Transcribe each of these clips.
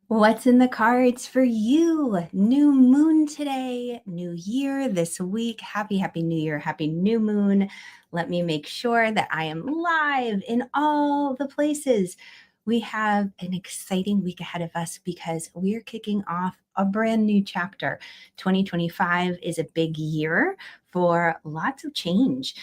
What's in the cards for you? New moon today, new year this week. Happy new year, happy new moon. Let me make sure that I am live in all the places. We have an exciting week ahead of us because we're kicking off a brand new chapter. 2025 is a big year for lots of change.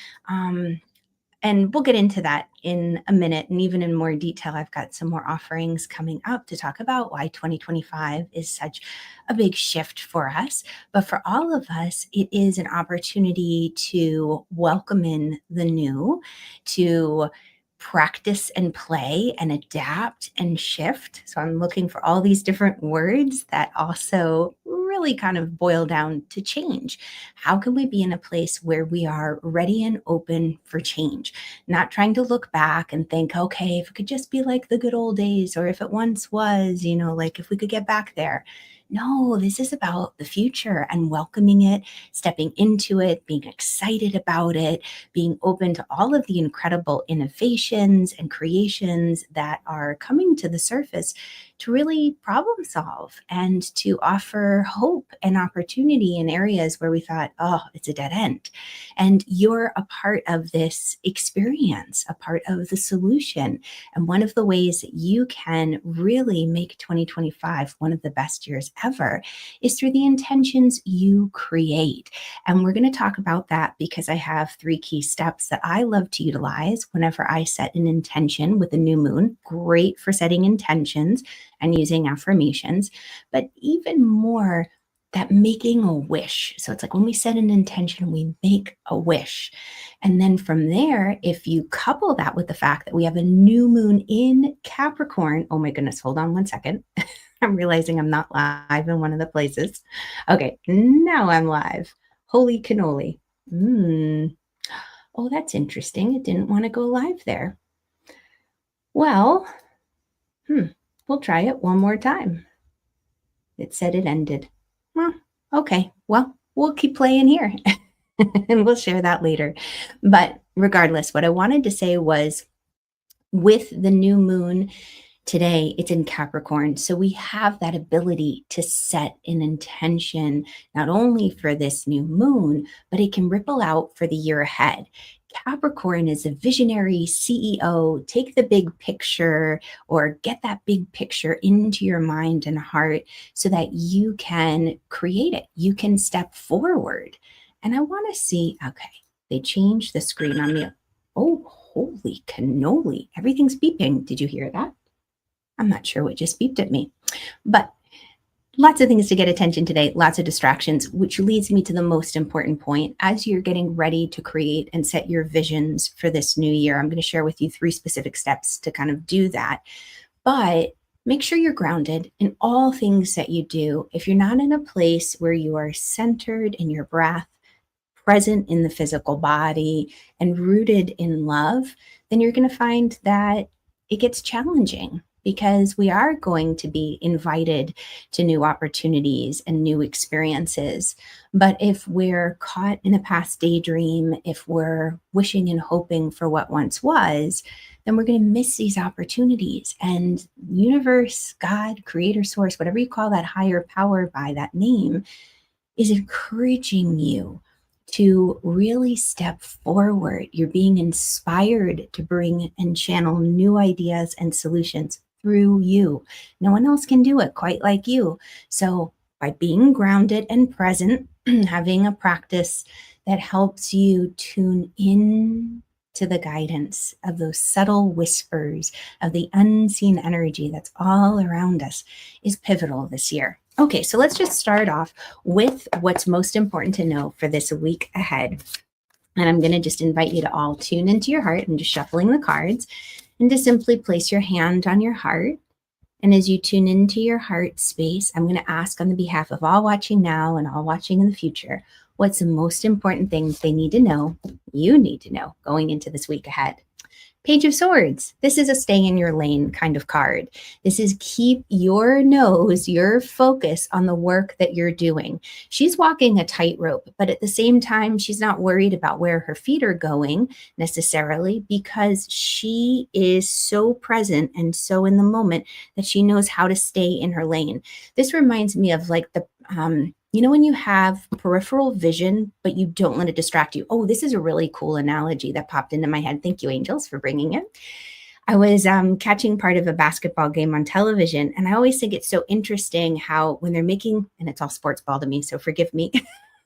And we'll get into that in a minute. And even in more detail, I've got some more offerings coming up to talk about why 2025 is such a big shift for us. But for all of us, it is an opportunity to welcome in the new, to practice and play and adapt and shift. So I'm looking for all these different words that also really kind of boil down to change. How can we be in a place where we are ready and open for change? Not trying to look back and think, okay, if it could just be like the good old days, or if it once was, like if we could get back there. No, this is about the future and welcoming it, stepping into it, being excited about it, being open to all of the incredible innovations and creations that are coming to the surface to really problem solve and to offer hope and opportunity in areas where we thought, oh, it's a dead end. And you're a part of this experience, a part of the solution. And one of the ways that you can really make 2025 one of the best years ever is through the intentions you create. And we're going to talk about that because I have 3 key steps that I love to utilize whenever I set an intention with a new moon. Great for setting intentions and using affirmations, but even more that making a wish. So it's like when we set an intention, we make a wish. And then from there, if you couple that with the fact that we have a new moon in Capricorn, oh my goodness, hold on one second. I'm realizing I'm not live in one of the places. Okay, now I'm live. Holy cannoli. Oh, that's interesting. It didn't want to go live there. Well, we'll try it one more time. It said it ended. Well, okay. Well, we'll keep playing here and we'll share that later. But regardless, what I wanted to say was with the new moon today, it's in Capricorn. So we have that ability to set an intention, not only for this new moon, but it can ripple out for the year ahead. Capricorn is a visionary CEO. Take the big picture or get that big picture into your mind and heart so that you can create it. You can step forward. And I want to see, okay, they changed the screen on me. Oh, holy cannoli. Everything's beeping. Did you hear that? I'm not sure what just beeped at me, but lots of things to get attention today, lots of distractions, which leads me to the most important point. As you're getting ready to create and set your visions for this new year, I'm going to share with you 3 specific steps to kind of do that. But make sure you're grounded in all things that you do. If you're not in a place where you are centered in your breath, present in the physical body, and rooted in love, then you're going to find that it gets challenging, because we are going to be invited to new opportunities and new experiences. But if we're caught in a past daydream, if we're wishing and hoping for what once was, then we're going to miss these opportunities. And universe, God, creator, source, whatever you call that higher power by that name, is encouraging you to really step forward. You're being inspired to bring and channel new ideas and solutions through you. No one else can do it quite like you. So by being grounded and present, having a practice that helps you tune in to the guidance of those subtle whispers of the unseen energy that's all around us is pivotal this year. Okay, so let's just start off with what's most important to know for this week ahead. And I'm going to just invite you to all tune into your heart. I'm just shuffling the cards, and to simply place your hand on your heart. And as you tune into your heart space, I'm going to ask on the behalf of all watching now and all watching in the future, what's the most important things they need to know, you need to know going into this week ahead. Page of Swords. This is a stay in your lane kind of card. This is keep your nose, your focus on the work that you're doing. She's walking a tightrope, but at the same time, she's not worried about where her feet are going necessarily because she is so present and so in the moment that she knows how to stay in her lane. This reminds me of like the when you have peripheral vision, but you don't let it distract you. Oh, this is a really cool analogy that popped into my head. Thank you, angels, for bringing it. I was catching part of a basketball game on television, and I always think it's so interesting how when they're making, and it's all sports ball to me, so forgive me,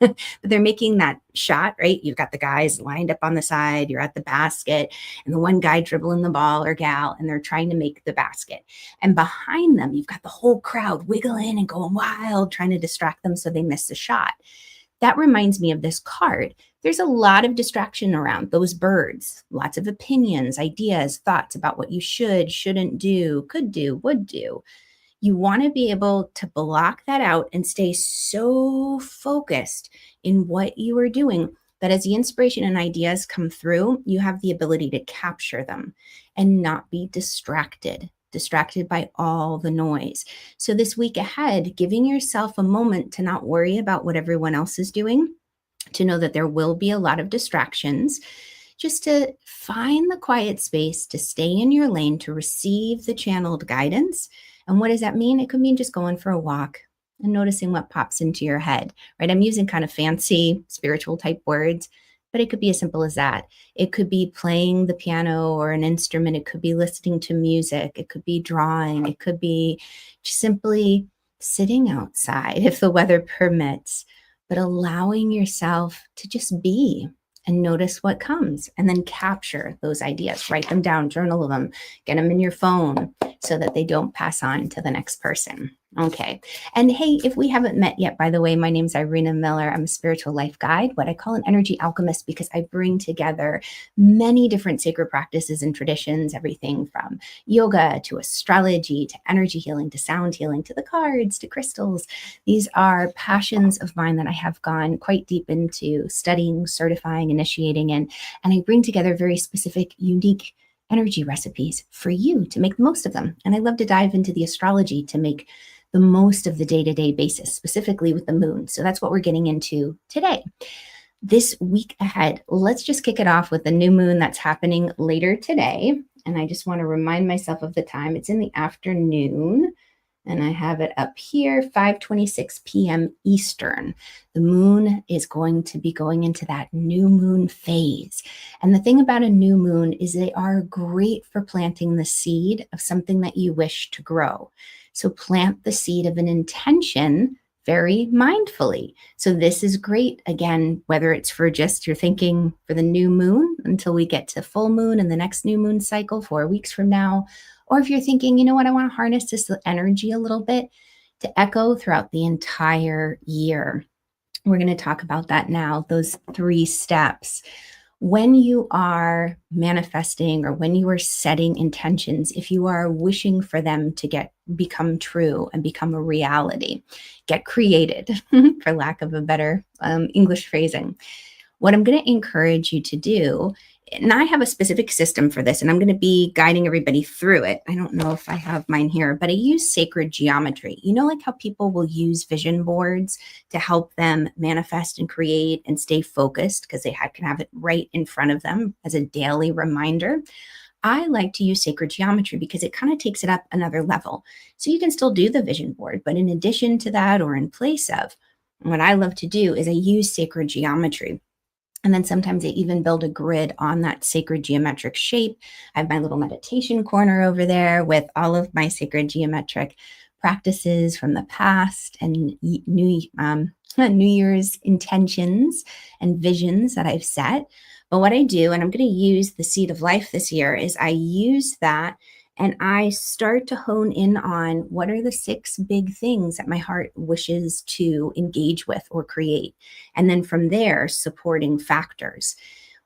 but they're making that shot, right? You've got the guys lined up on the side, you're at the basket, and the one guy dribbling the ball or gal, and they're trying to make the basket. And behind them, you've got the whole crowd wiggling and going wild, trying to distract them so they miss the shot. That reminds me of this card. There's a lot of distraction around those birds, lots of opinions, ideas, thoughts about what you should, shouldn't do, could do, would do. You want to be able to block that out and stay so focused in what you are doing that as the inspiration and ideas come through, you have the ability to capture them and not be distracted by all the noise. So this week ahead, giving yourself a moment to not worry about what everyone else is doing, to know that there will be a lot of distractions, just to find the quiet space to stay in your lane, to receive the channeled guidance. And what does that mean? It could mean just going for a walk and noticing what pops into your head, right? I'm using kind of fancy spiritual type words, but it could be as simple as that. It could be playing the piano or an instrument. It could be listening to music. It could be drawing. It could be just simply sitting outside if the weather permits, but allowing yourself to just be and notice what comes and then capture those ideas, write them down, journal them, get them in your phone so that they don't pass on to the next person. Okay. And hey, if we haven't met yet, by the way, my name's Irina Miller. I'm a spiritual life guide, what I call an energy alchemist, because I bring together many different sacred practices and traditions, everything from yoga to astrology to energy healing to sound healing to the cards to crystals. These are passions of mine that I have gone quite deep into studying, certifying, initiating in, and I bring together very specific, unique energy recipes for you to make the most of them. And I love to dive into the astrology to make the most of the day-to-day basis, specifically with the moon. So that's what we're getting into today. This week ahead, let's just kick it off with the new moon that's happening later today. And I just want to remind myself of the time. It's in the afternoon, and I have it up here, 5:26 p.m. Eastern. The moon is going to be going into that new moon phase. And the thing about a new moon is they are great for planting the seed of something that you wish to grow. So plant the seed of an intention very mindfully. So this is great, again, whether it's for just you're thinking for the new moon until we get to full moon and the next new moon cycle 4 weeks from now, or if you're thinking, you know what, I want to harness this energy a little bit to echo throughout the entire year. We're going to talk about that now, those 3 steps. When you are manifesting or when you are setting intentions, if you are wishing for them to become true and become a reality, get created, for lack of a better English phrasing. What I'm going to encourage you to do, and I have a specific system for this, and I'm going to be guiding everybody through it. I don't know if I have mine here, but I use sacred geometry. You know, like how people will use vision boards to help them manifest and create and stay focused because they can have it right in front of them as a daily reminder. I like to use sacred geometry because it kind of takes it up another level. So you can still do the vision board, but in addition to that or in place of, what I love to do is I use sacred geometry. And then sometimes I even build a grid on that sacred geometric shape. I have my little meditation corner over there with all of my sacred geometric practices from the past and New Year's intentions and visions that I've set. But what I do, and I'm going to use the seed of life this year, is I use that and I start to hone in on what are the 6 big things that my heart wishes to engage with or create. And then from there, supporting factors.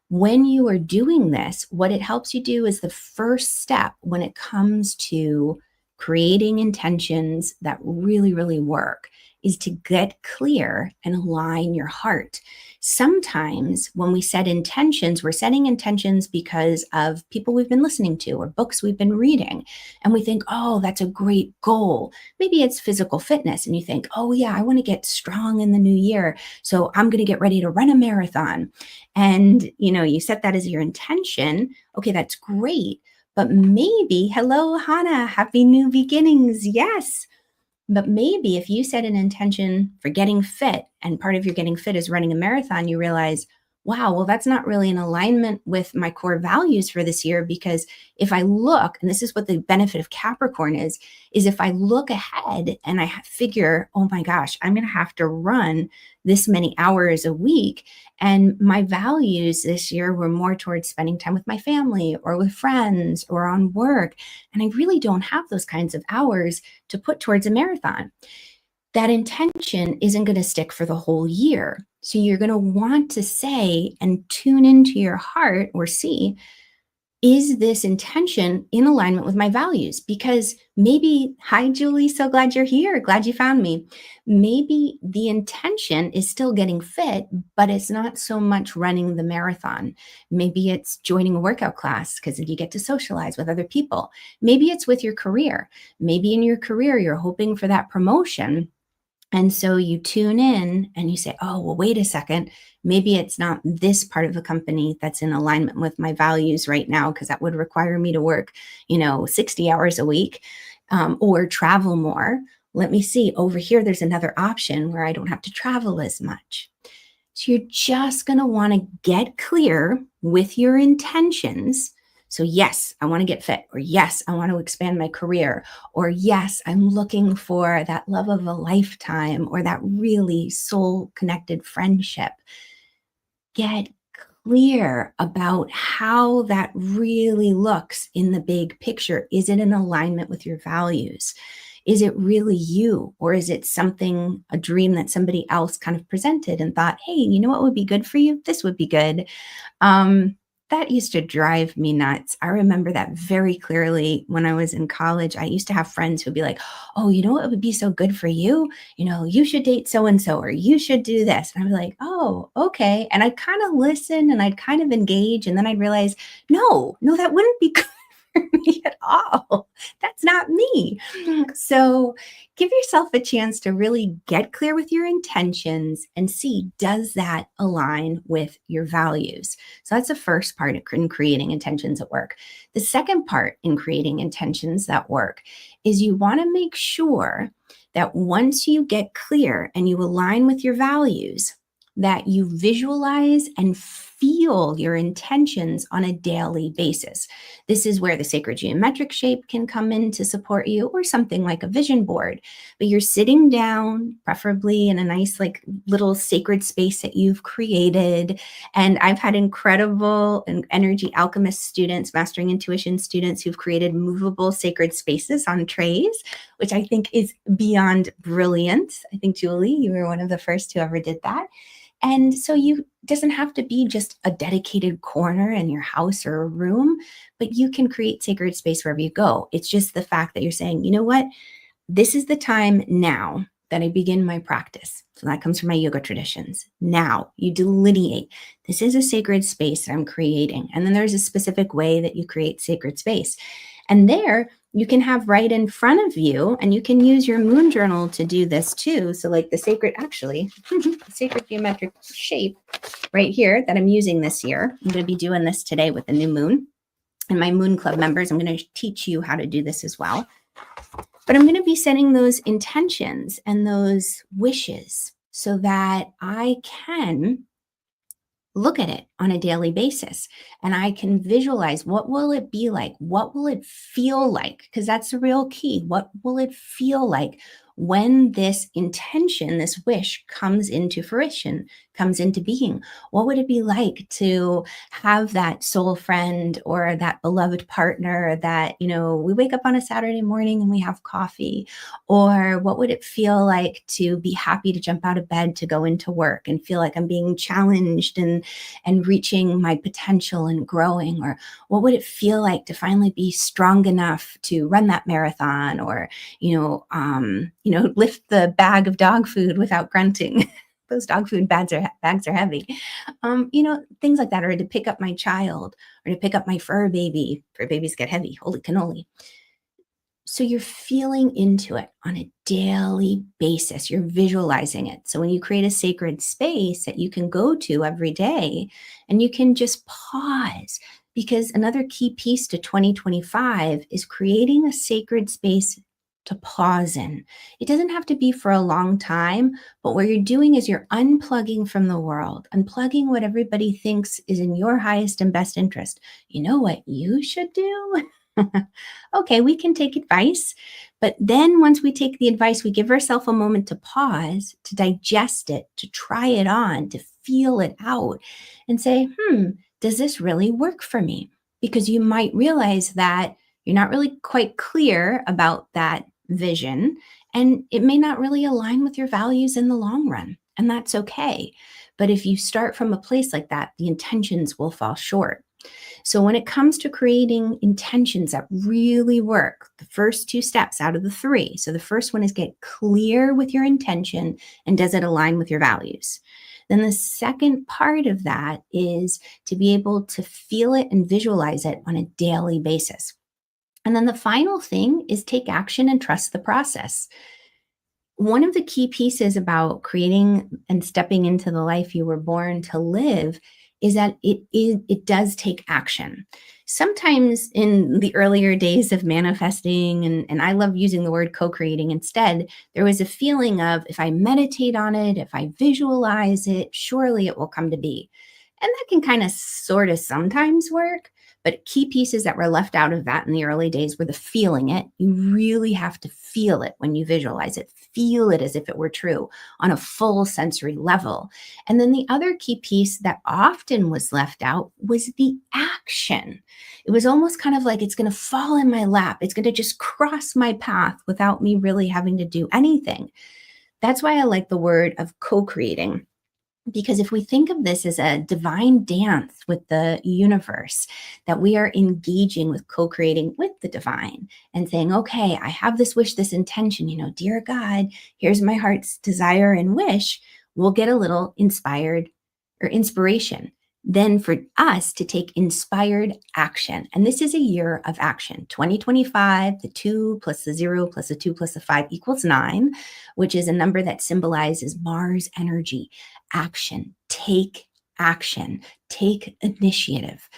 When you are doing this, what it helps you do is the first step when it comes to creating intentions that really, really work is to get clear and align your heart. Sometimes when we set intentions, we're setting intentions because of people we've been listening to or books we've been reading. And we think, oh, that's a great goal. Maybe it's physical fitness. And you think, oh, yeah, I want to get strong in the new year. So I'm going to get ready to run a marathon. And, you set that as your intention. Okay, that's great. But maybe, hello, Hannah, happy new beginnings. Yes. But maybe if you set an intention for getting fit and part of your getting fit is running a marathon, you realize, wow, well, that's not really in alignment with my core values for this year. Because if I look, and this is what the benefit of Capricorn is if I look ahead and I figure, oh my gosh, I'm going to have to run this many hours a week. And my values this year were more towards spending time with my family or with friends or on work. And I really don't have those kinds of hours to put towards a marathon. That intention isn't going to stick for the whole year. So you're going to want to say and tune into your heart or see, is this intention in alignment with my values? Because maybe, hi, Julie, so glad you're here. Glad you found me. Maybe the intention is still getting fit, but it's not so much running the marathon. Maybe it's joining a workout class because you get to socialize with other people. Maybe it's with your career. Maybe in your career, you're hoping for that promotion. And so you tune in and you say, oh, well, wait a second. Maybe it's not this part of the company that's in alignment with my values right now, because that would require me to work, 60 hours a week or travel more. Let me see. Over here, there's another option where I don't have to travel as much. So you're just going to want to get clear with your intentions. So yes, I want to get fit, or yes, I want to expand my career, or yes, I'm looking for that love of a lifetime or that really soul connected friendship. Get clear about how that really looks in the big picture. Is it in alignment with your values? Is it really you? Or is it something, a dream that somebody else kind of presented and thought, hey, you know what would be good for you? This would be good. That used to drive me nuts. I remember that very clearly when I was in college. I used to have friends who'd be like, oh, you know what would be so good for you? You should date so-and-so, or you should do this. And I'd be like, oh, okay. And I'd kind of listen and I'd kind of engage. And then I'd realize, no, that wouldn't be good for me at all. That's not me. So give yourself a chance to really get clear with your intentions and see, does that align with your values? So that's the first part in creating intentions at work. The second part in creating intentions that work is you want to make sure that once you get clear and you align with your values, that you visualize and feel your intentions on a daily basis. This is where the sacred geometric shape can come in to support you, or something like a vision board. But you're sitting down, preferably in a nice, little sacred space that you've created. And I've had incredible energy alchemist students, mastering intuition students, who've created movable sacred spaces on trays, which I think is beyond brilliant. I think, Julie, you were one of the first who ever did that. And so you doesn't have to be just a dedicated corner in your house or a room, but you can create sacred space wherever you go. It's just the fact that you're saying, you know what, this is the time now that I begin my practice. So that comes from my yoga traditions. Now you delineate, this is a sacred space that I'm creating. And then there's a specific way that you create sacred space. And there you can have right in front of you, and you can use your moon journal to do this too. So the sacred, actually, the sacred geometric shape right here that I'm using this year. I'm going to be doing this today with the new moon. And my Moon Club members, I'm going to teach you how to do this as well. But I'm going to be setting those intentions and those wishes so that I can look at it on a daily basis, and I can visualize, what will it be like? What will it feel like? Because that's the real key. What will it feel like when this intention, this wish comes into fruition, comes into being? What would it be like to have that soul friend or that beloved partner that, we wake up on a Saturday morning and we have coffee? Or what would it feel like to be happy to jump out of bed to go into work and feel like I'm being challenged and reaching my potential and growing? Or what would it feel like to finally be strong enough to run that marathon, or, lift the bag of dog food without grunting. Those dog food bags are heavy. Things like that, or to pick up my child, or to pick up my fur baby. Fur babies get heavy. Holy cannoli. So you're feeling into it on a daily basis. You're visualizing it. So when you create a sacred space that you can go to every day, and you can just pause, because another key piece to 2025 is creating a sacred space to pause in. It doesn't have to be for a long time, but what you're doing is you're unplugging from the world, unplugging what everybody thinks is in your highest and best interest. You know what you should do? Okay, we can take advice, but then once we take the advice, we give ourselves a moment to pause, to digest it, to try it on, to feel it out, and say, does this really work for me? Because you might realize that you're not really quite clear about that vision, and it may not really align with your values in the long run, and that's okay. But if you start from a place like that, the intentions will fall short. So when it comes to creating intentions that really work, the first two steps out of the three. So the first one is get clear with your intention, and does it align with your values? Then the second part of that is to be able to feel it and visualize it on a daily basis. And then the final thing is take action and trust the process. One of the key pieces about creating and stepping into the life you were born to live is that it does take action. Sometimes in the earlier days of manifesting, and I love using the word co-creating instead, there was a feeling of, if I meditate on it, if I visualize it, surely it will come to be. And that can kind of sort of sometimes work, but key pieces that were left out of that in the early days were the feeling it. You really have to feel it when you visualize it. Feel it as if it were true on a full sensory level. And then the other key piece that often was left out was the action. It was almost kind of like, it's going to fall in my lap. It's going to just cross my path without me really having to do anything. That's why I like the word of co-creating. Because if we think of this as a divine dance with the universe, that we are engaging with co-creating with the divine and saying, okay, I have this wish, this intention, dear God, here's my heart's desire and wish, we'll get a little inspired or inspiration. Then for us to take inspired action. And this is a year of action. 2025, the 2 plus the 0 plus the 2 plus the 5 equals 9, which is a number that symbolizes Mars energy. Action, take initiative.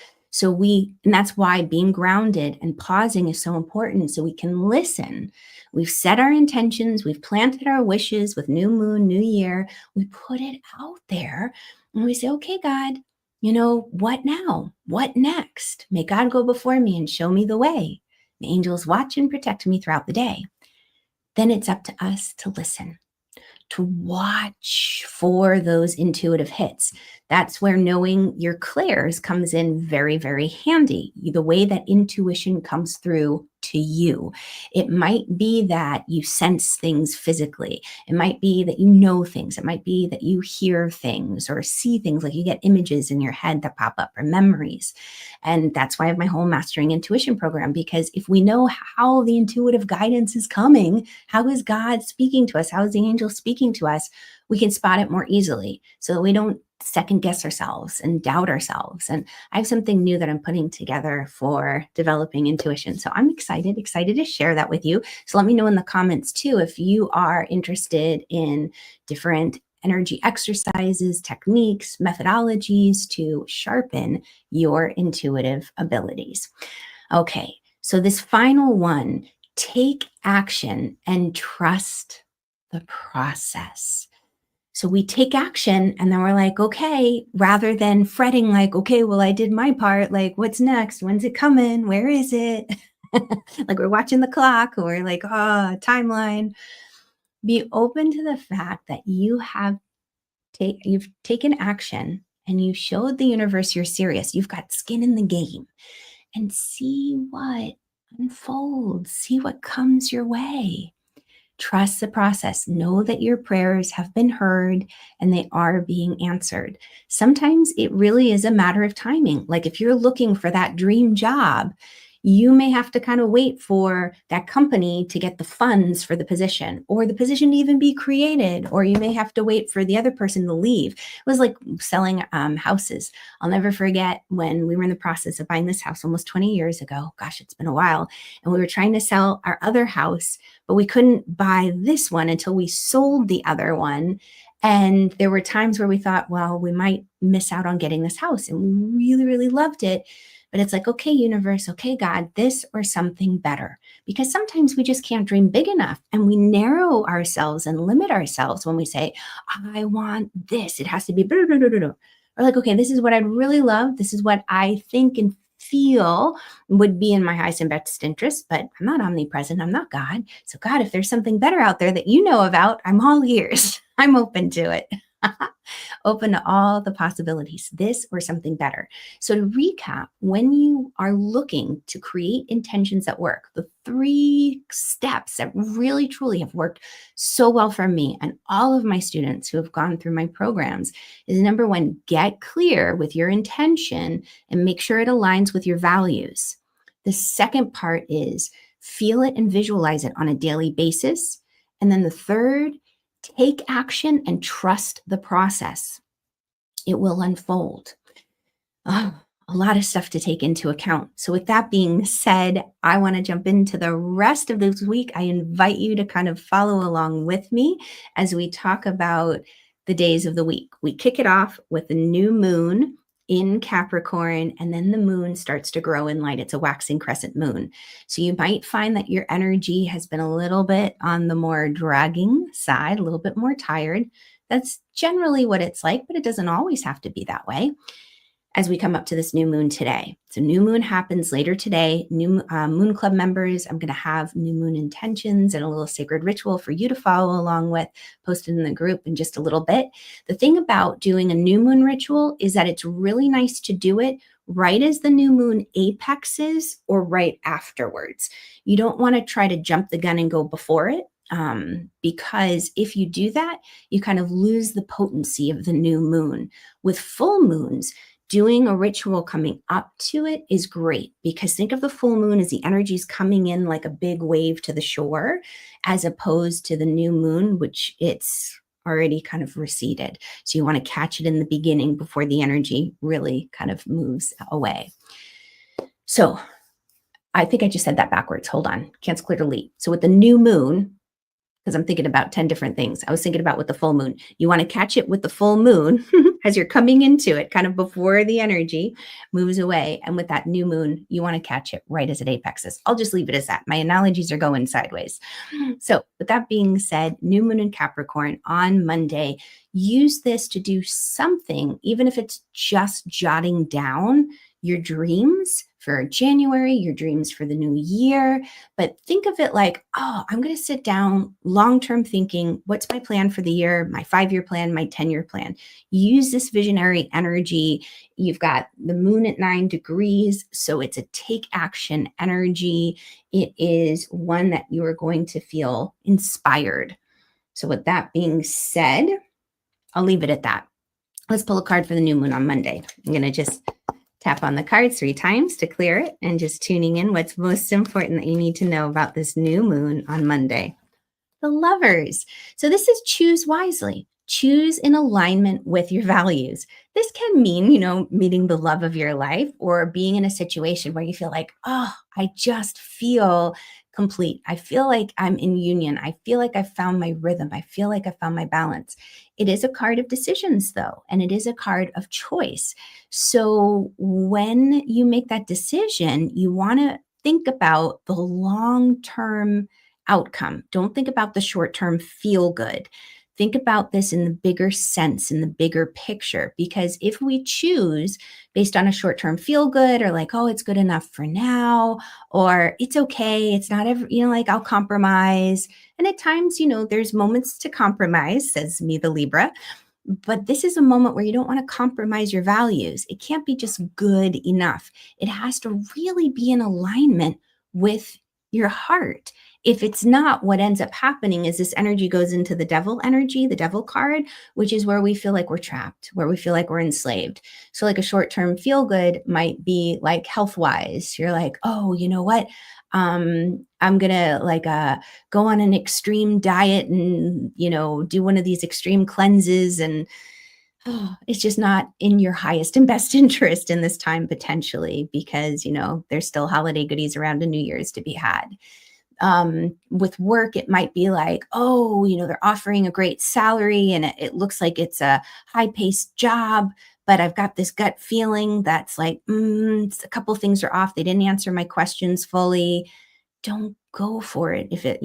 And that's why being grounded and pausing is so important, so we can listen. We've set our intentions, we've planted our wishes with new moon, new year, we put it out there and we say, okay, God, what now? What next? May God go before me and show me the way. The angels watch and protect me throughout the day. Then it's up to us to listen, to watch for those intuitive hits. That's where knowing your clairs comes in very, very handy. The way that intuition comes through to you. It might be that you sense things physically. It might be that you know things. It might be that you hear things or see things, like you get images in your head that pop up, or memories. And that's why I have my whole Mastering Intuition program, because if we know how the intuitive guidance is coming, how is God speaking to us, how is the angel speaking to us, we can spot it more easily so that we don't second guess ourselves and doubt ourselves. And I have something new that I'm putting together for developing intuition. So I'm excited to share that with you. So let me know in the comments too, if you are interested in different energy exercises, techniques, methodologies to sharpen your intuitive abilities. Okay, so this final one, take action and trust the process. So we take action and then we're like, okay, rather than fretting like, okay, well, I did my part. Like, what's next? When's it coming? Where is it? Like we're watching the clock, or we're like, timeline. Be open to the fact that you've taken action and you showed the universe you're serious. You've got skin in the game, and see what unfolds, see what comes your way. Trust the process. Know that your prayers have been heard and they are being answered. Sometimes it really is a matter of timing. Like if you're looking for that dream job, You may have to kind of wait for that company to get the funds for the position, or the position to even be created, or you may have to wait for the other person to leave. It was like selling houses. I'll never forget when we were in the process of buying this house almost 20 years ago. Gosh, it's been a while. And we were trying to sell our other house, but we couldn't buy this one until we sold the other one. And there were times where we thought, well, we might miss out on getting this house. And we really, really loved it. But it's like, okay, universe, okay, God, this or something better. Because sometimes we just can't dream big enough, and we narrow ourselves and limit ourselves when we say, I want this. It has to be, blah, blah, blah, blah, blah. Or like, okay, this is what I'd really love. This is what I think and feel would be in my highest and best interest, but I'm not omnipresent. I'm not God. So God, if there's something better out there that you know about, I'm all ears. I'm open to it. Open to all the possibilities, this or something better. So to recap, when you are looking to create intentions at work, the 3 steps that really truly have worked so well for me and all of my students who have gone through my programs is, number 1, get clear with your intention and make sure it aligns with your values. The second part is feel it and visualize it on a daily basis. And then the third, take action and trust the process. It will unfold. Oh, a lot of stuff to take into account. So with that being said, I want to jump into the rest of this week. I invite you to kind of follow along with me as we talk about the days of the week. We kick it off with the new moon in Capricorn, and then the moon starts to grow in light. It's a waxing crescent moon. So you might find that your energy has been a little bit on the more dragging side, a little bit more tired. That's generally what it's like, but it doesn't always have to be that way as we come up to this new moon today. So new moon happens later today. New Moon Club members, I'm going to have new moon intentions and a little sacred ritual for you to follow along with, posted in the group in just a little bit. The thing about doing a new moon ritual is that it's really nice to do it right as the new moon apexes or right afterwards. You don't want to try to jump the gun and go before it. Because if you do that, you kind of lose the potency of the new moon. With full moons, doing a ritual coming up to it is great, because think of the full moon as the energies coming in like a big wave to the shore, as opposed to the new moon, which it's already kind of receded. So you want to catch it in the beginning before the energy really kind of moves away. So I think I just said that backwards. Hold on. Cancel, clear, delete. So with the new moon, because I'm thinking about 10 different things. I was thinking about with the full moon. You want to catch it with the full moon as you're coming into it, kind of before the energy moves away. And with that new moon, you want to catch it right as it apexes. I'll just leave it as that. My analogies are going sideways. So with that being said, new moon in Capricorn on Monday, use this to do something, even if it's just jotting down your dreams for January, your dreams for the new year. But think of it like, oh, I'm going to sit down, long-term thinking, what's my plan for the year, my 5-year plan, my 10-year plan. Use this visionary energy. You've got the moon at 9 degrees, so it's a take action energy. It is one that you are going to feel inspired. So with that being said, I'll leave it at that. Let's pull a card for the new moon on Monday. I'm going to just tap on the cards 3 times to clear it, and just tuning in what's most important that you need to know about this new moon on Monday. The Lovers. So this is choose wisely. Choose in alignment with your values. This can mean, meeting the love of your life, or being in a situation where you feel like, oh, I just feel complete. I feel like I'm in union. I feel like I found my rhythm. I feel like I found my balance. It is a card of decisions, though, and it is a card of choice. So when you make that decision, you want to think about the long-term outcome. Don't think about the short-term feel good. Think about this in the bigger sense, in the bigger picture, because if we choose based on a short-term feel good, or like, oh, it's good enough for now, or it's okay, it's not ever, like I'll compromise. And at times, there's moments to compromise, says me, the Libra, but this is a moment where you don't want to compromise your values. It can't be just good enough. It has to really be in alignment with your heart. If it's not, what ends up happening is this energy goes into the devil energy, the devil card, which is where we feel like we're trapped, where we feel like we're enslaved. So, like a short term feel good might be like health wise. You're like, oh, you know what? I'm gonna like go on an extreme diet and do one of these extreme cleanses, and it's just not in your highest and best interest in this time potentially, because there's still holiday goodies around and New Year's to be had. With work, it might be like, oh, they're offering a great salary and it looks like it's a high paced job, but I've got this gut feeling that's like, a couple things are off. They didn't answer my questions fully. Don't go for it. If it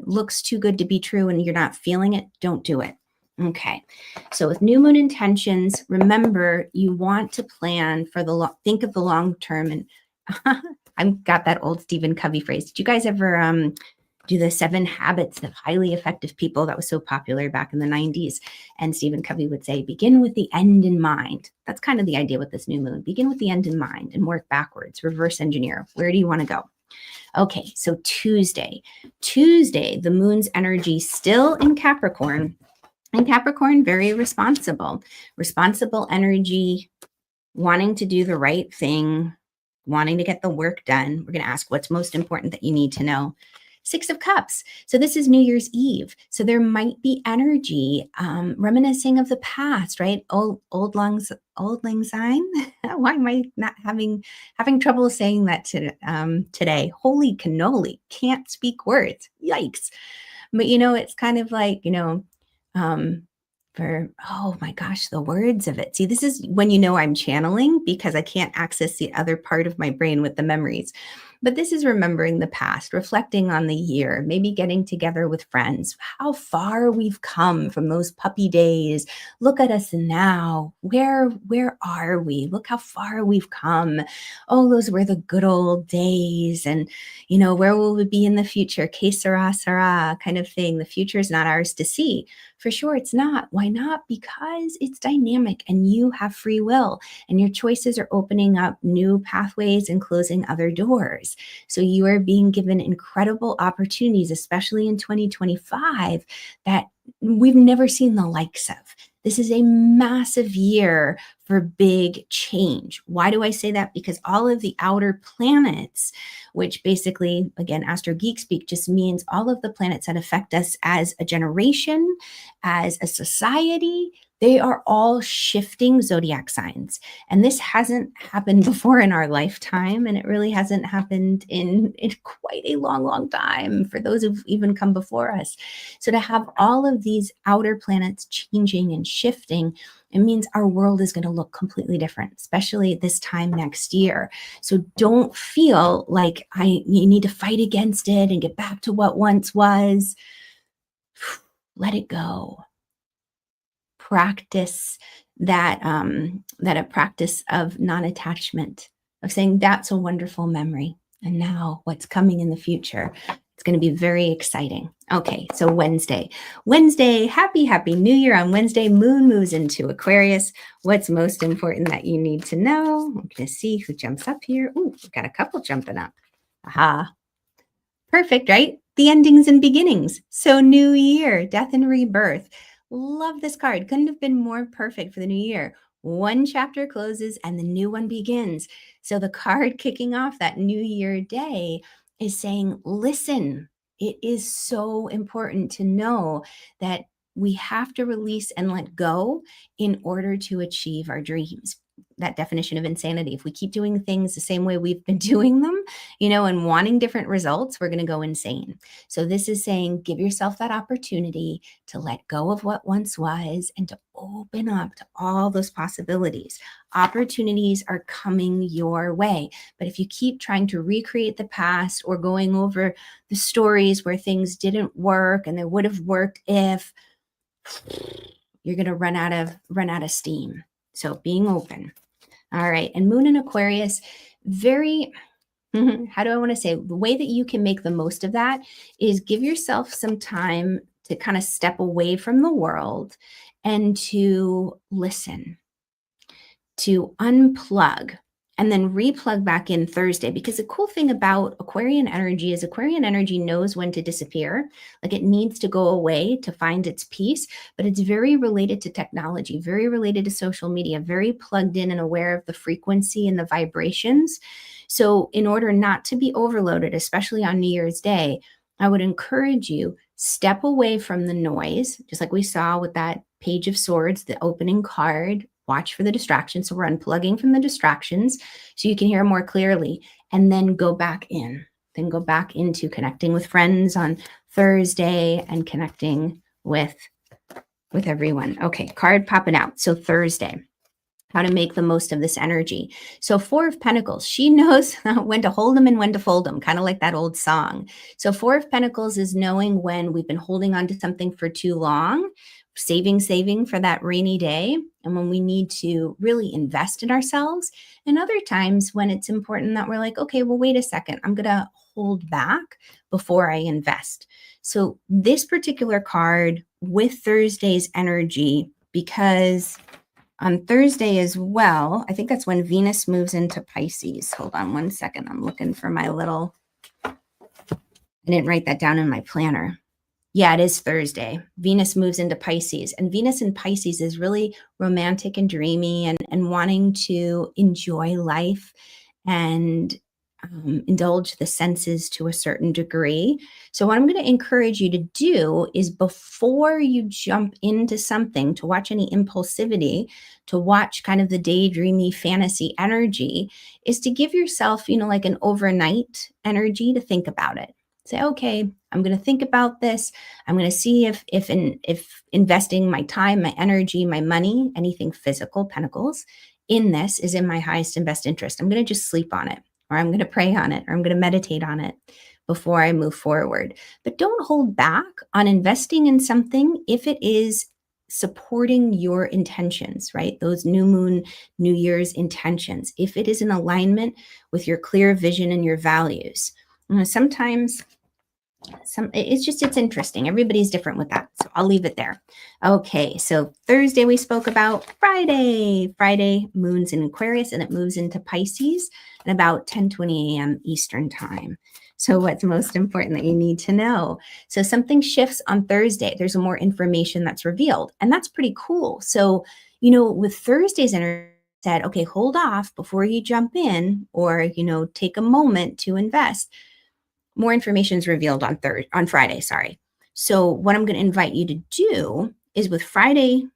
looks too good to be true and you're not feeling it, don't do it. Okay. So with new moon intentions, remember you want to plan for think of the long term. And I've got that old Stephen Covey phrase. Did you guys ever do the 7 habits of highly effective people? That was so popular back in the 90s. And Stephen Covey would say, begin with the end in mind. That's kind of the idea with this new moon. Begin with the end in mind and work backwards, reverse engineer. Where do you want to go? Okay, so Tuesday, the moon's energy still in Capricorn. And Capricorn, very responsible energy, wanting to do the right thing, wanting to get the work done. We're going to ask what's most important that you need to know. 6 of Cups. So this is New Year's Eve. So there might be energy reminiscing of the past, right? Old lang syne. Why am I not having trouble saying that today? Holy cannoli. Can't speak words. Yikes. But it's kind of like, oh my gosh, the words of it. See, this is when I'm channeling, because I can't access the other part of my brain with the memories. But this is remembering the past, reflecting on the year, maybe getting together with friends, how far we've come from those puppy days. Look at us now. Where are we? Look how far we've come. Oh, those were the good old days. And, where will we be in the future? Que sera, sera kind of thing. The future is not ours to see. For sure, it's not. Why not? Because it's dynamic and you have free will, and your choices are opening up new pathways and closing other doors. So you are being given incredible opportunities, especially in 2025, that we've never seen the likes of. This is a massive year for big change. Why do I say that? Because all of the outer planets, which basically, again, Astro Geek speak, just means all of the planets that affect us as a generation, as a society, they are all shifting zodiac signs. And this hasn't happened before in our lifetime. And it really hasn't happened in quite a long, long time for those who've even come before us. So to have all of these outer planets changing and shifting, it means our world is going to look completely different, especially this time next year. So don't feel like you need to fight against it and get back to what once was. Let it go. Practice that a practice of non-attachment, of saying that's a wonderful memory, and now what's coming in the future, it's going to be very exciting. Okay, so Wednesday, happy New Year. On Wednesday, moon moves into Aquarius. What's most important that you need to know? I'm going to see who jumps up here. Ooh, we've got a couple jumping up. Aha. Perfect, right? The endings and beginnings. So new year, death and rebirth. Love this card. Couldn't have been more perfect for the new year. One chapter closes and the new one begins. So the card kicking off that new year day is saying, listen, it is so important to know that we have to release and let go in order to achieve our dreams. That definition of insanity. If we keep doing things the same way we've been doing them, and wanting different results, we're going to go insane. So this is saying, give yourself that opportunity to let go of what once was and to open up to all those possibilities. Opportunities are coming your way. But if you keep trying to recreate the past or going over the stories where things didn't work and they would have worked if, you're going to run out of steam. So being open. All right. And moon in Aquarius, very, how do I want to say, the way that you can make the most of that is give yourself some time to kind of step away from the world and to listen, to unplug and then replug back in Thursday. Because the cool thing about Aquarian energy is Aquarian energy knows when to disappear. Like it needs to go away to find its peace, but it's very related to technology, very related to social media, very plugged in and aware of the frequency and the vibrations. So in order not to be overloaded, especially on New Year's Day, I would encourage you, step away from the noise, just like we saw with that Page of Swords, the opening card. Watch for the distractions. So we're unplugging from the distractions so you can hear more clearly, and then go back in. Then go back into connecting with friends on Thursday and connecting with everyone. Okay, card popping out. So Thursday, how to make the most of this energy. So Four of Pentacles, she knows when to hold them and when to fold them, kind of like that old song. So Four of Pentacles is knowing when we've been holding on to something for too long, saving for that rainy day, and when we need to really invest in ourselves. And other times when it's important that we're like, okay, well, wait a second, I'm going to hold back before I invest. So this particular card with Thursday's energy, because on Thursday as well, I think that's when Venus moves into Pisces. Hold on one second. I'm looking for my little, I didn't write that down in my planner. Yeah, it is Thursday. Venus moves into Pisces, and Venus in Pisces is really romantic and dreamy and wanting to enjoy life and indulge the senses to a certain degree. So what I'm going to encourage you to do is, before you jump into something, to watch any impulsivity, to watch kind of the daydreamy fantasy energy, is to give yourself, like an overnight energy to think about it. Say, okay, I'm going to think about this. I'm going to see if investing my time, my energy, my money, anything physical, pentacles, in this is in my highest and best interest. I'm going to just sleep on it, or I'm going to pray on it, or I'm going to meditate on it before I move forward. But don't hold back on investing in something if it is supporting your intentions, right? Those new moon, New Year's intentions. If it is in alignment with your clear vision and your values. Sometimes it's interesting. Everybody's different with that. So I'll leave it there. Okay. So Thursday we spoke about. Friday moon's in Aquarius and it moves into Pisces at about 10:20 a.m. Eastern time. So what's most important that you need to know? So something shifts on Thursday. There's more information that's revealed, and that's pretty cool. So, with Thursday's energy, said, okay, hold off before you jump in, or, take a moment to invest. More information is revealed on Friday, sorry. So what I'm going to invite you to do is, with Friday,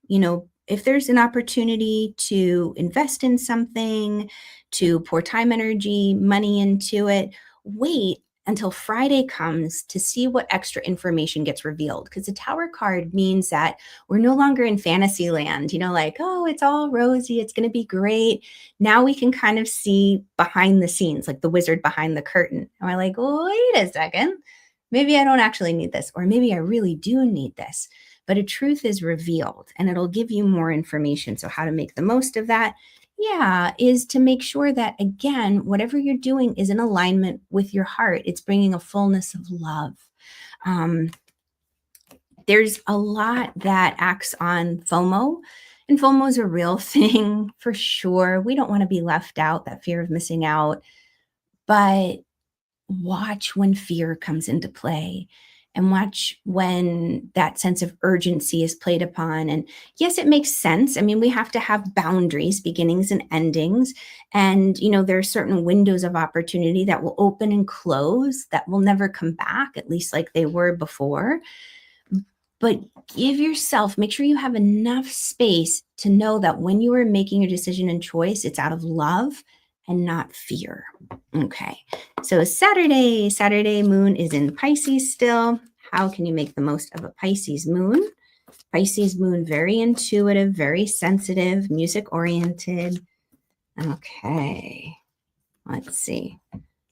if there's an opportunity to invest in something, to pour time, energy, money into it, wait until Friday comes to see what extra information gets revealed. Because the Tower card means that we're no longer in fantasy land, like, oh, it's all rosy, it's going to be great. Now we can kind of see behind the scenes, like the wizard behind the curtain. And we're like, wait a second, maybe I don't actually need this, or maybe I really do need this. But a truth is revealed, and it'll give you more information. So how to make the most of that? Yeah, is to make sure that, again, whatever you're doing is in alignment with your heart. It's bringing a fullness of love. There's a lot that acts on FOMO, and FOMO is a real thing for sure. We don't want to be left out, that fear of missing out. But watch when fear comes into play, and watch when that sense of urgency is played upon. And yes, it makes sense. I mean, we have to have boundaries, beginnings and endings. And, there are certain windows of opportunity that will open and close, that will never come back, at least like they were before. But make sure you have enough space to know that when you are making your decision and choice, it's out of love and not fear. Okay. So Saturday moon is in Pisces still. How can you make the most of a Pisces moon? Pisces moon, very intuitive, very sensitive, music oriented. Okay. Let's see.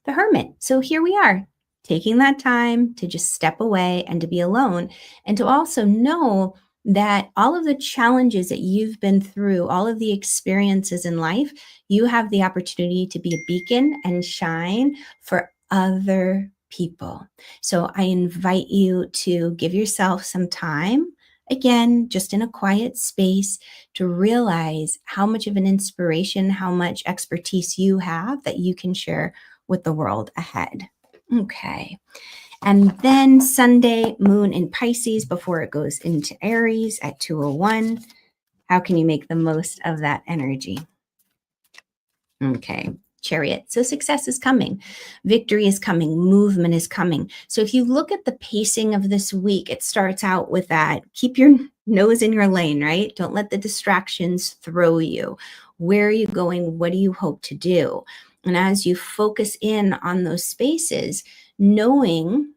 The Hermit. So here we are, taking that time to just step away and to be alone, and to also know that all of the challenges that you've been through, all of the experiences in life, you have the opportunity to be a beacon and shine for other people. So I invite you to give yourself some time again, just in a quiet space, to realize how much of an inspiration, how much expertise you have that you can share with the world ahead. Okay. And then Sunday, moon in Pisces before it goes into Aries at 2:01. How can you make the most of that energy? Okay. Chariot. So success is coming. Victory is coming. Movement is coming. So if you look at the pacing of this week, it starts out with that. Keep your nose in your lane, right? Don't let the distractions throw you. Where are you going? What do you hope to do? And as you focus in on those spaces, knowing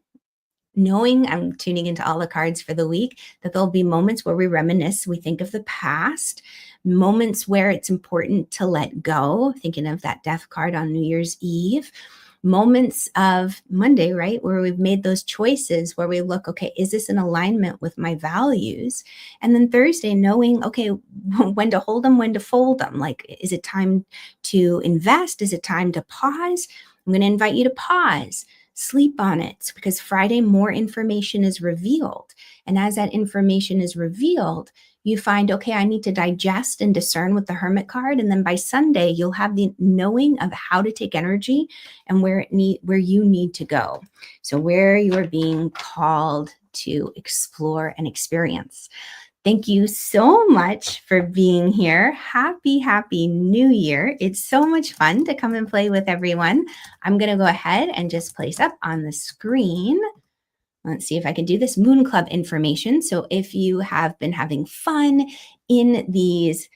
I'm tuning into all the cards for the week, that there'll be moments where we reminisce, we think of the past, moments where it's important to let go, thinking of that death card on New Year's Eve, moments of Monday, right, where we've made those choices where we look, okay, is this in alignment with my values? And then Thursday, knowing, okay, when to hold them, when to fold them. Like, is it time to invest? Is it time to pause? I'm going to invite you to pause. Sleep on it, because Friday more information is revealed. And as that information is revealed, you find, okay, I need to digest and discern with the Hermit card. And then by Sunday, you'll have the knowing of how to take energy and where you need to go. So where you are being called to explore and experience. Thank you so much for being here. Happy New Year. It's so much fun to come and play with everyone. I'm going to go ahead and just place up on the screen. Let's see if I can do this Moon Club information. So if you have been having fun in these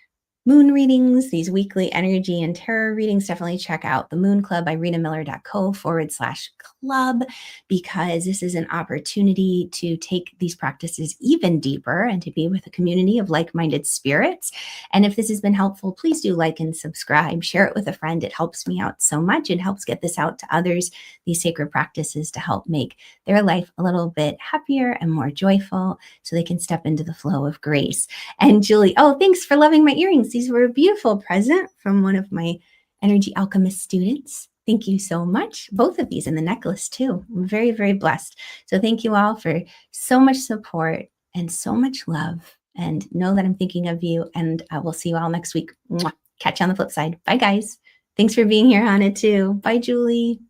moon readings, these weekly energy and tarot readings, definitely check out the Moon Club by renamiller.co/club, because this is an opportunity to take these practices even deeper and to be with a community of like-minded spirits. And if this has been helpful, please do like and subscribe, share it with a friend. It helps me out so much. It helps get this out to others, these sacred practices, to help make their life a little bit happier and more joyful so they can step into the flow of grace. And Julie, oh, thanks for loving my earrings. These were a beautiful present from one of my Energy Alchemist students. Thank you so much. Both of these, and the necklace too. I'm very blessed. So thank you all for so much support and so much love. And know that I'm thinking of you, and I will see you all next week. Mwah. Catch you on the flip side. Bye, guys. Thanks for being here, Hannah, too. Bye, Julie.